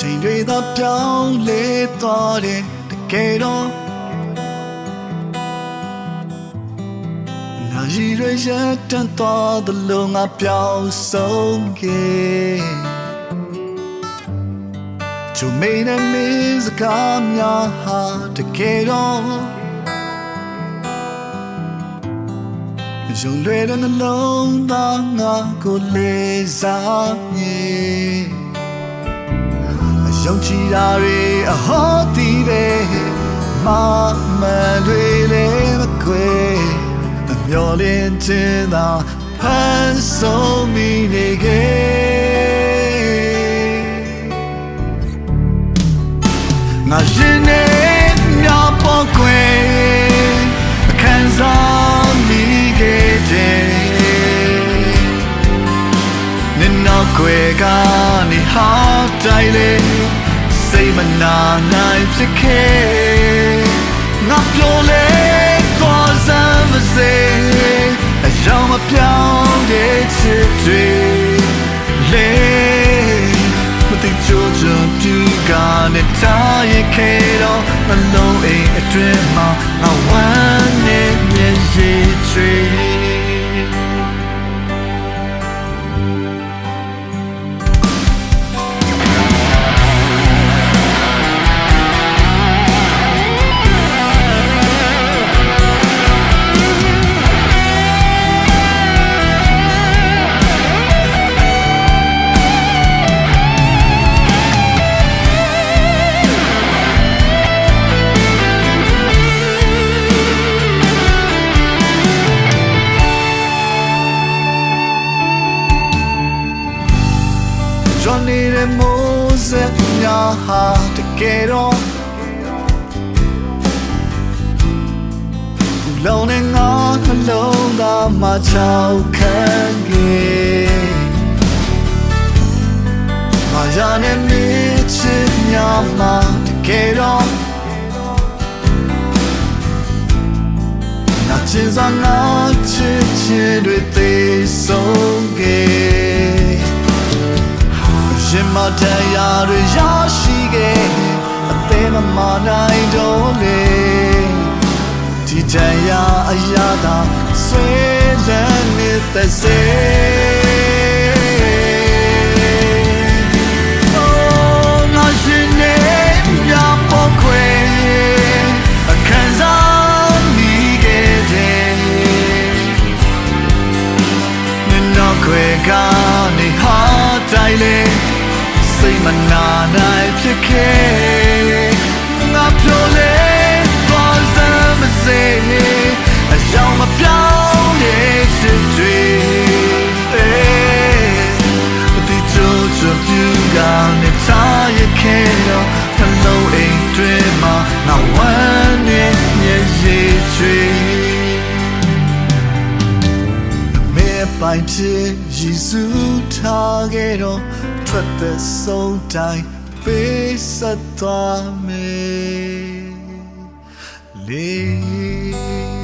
ချိန်တွေသာပြောင်းလဲသွားတယ်တကယ်တော့နာရီတွေရတန်သွားသလိုငါပြောင်းဆုံးခဲ့ချိုမေနဲ့မင်းစကားများဟာတကယ်တော့ရုံလွယ်တဲ့နှလုံးသားငါကိုလေးစားမြေယုံကြည်တာတွေအဟောတီးတယ်မမှန်တွေလည်းမခွေမျောလင်းခြင်းသာဖန်ဆုံးမိနေခဲ့ငါရှင်နေမြပေါ်ခွေအခန်းစားမိခဲ့တယ်နင်နောက်ခွေကနေဟာတိုင်းလေစိတ်မနာနိုင်ဖြစ်ခဲ့ငါပြောလေသွားစမ်းမစေအကြောင်းမပြောင်းတဲ့ချစ်တွေလေမသိကြကြတူကနေထားရခဲ့တော့မလုံးအိမ်အတွင်းမှာငါဝမ်းနေမျက်ရည်တွေနေတဲ့မိုးစက်များဟာတကယ်တော့ဘူးလုံးနဲ့ငါနှလုံးသားမှာချောက်ခံခဲ့ငါရတဲ့မြေချစ်များမှာတကယ်တော့ငါချစ်စားငါချစ်ချင်တွေသိဆုံးခဲ့ရှင်မတရားတွေရရှိခဲ့အသေးမမနိုင်တော့လေဒီတရားအရာသာဆွေးလန်းနေတဲ့စေငါရှင်နေမြပေါ်ခွေအခန်းစားမိခဲ့တယ်နင်တော့ခွေကနေဟာတိုင်းလေစိတ်မနာနိုင်ဖြစ်ခဲ့ငါပြောလေသွားစမ်းမစေအကြောင်းမပြောင်းတဲ့ချစ်တွေမတိကျချင်ပြူကနေထားရခဲ့တော့နှလုံးအိမ်တွင်မှာငါဝမ်းနေမျက်ရည်တွေမေပိုင်ချစ်ယေရှုထားခဲ့တော့ထွက်တဲ့ဆုံးတိုင်းပေးဆက်သွားမယ်လေ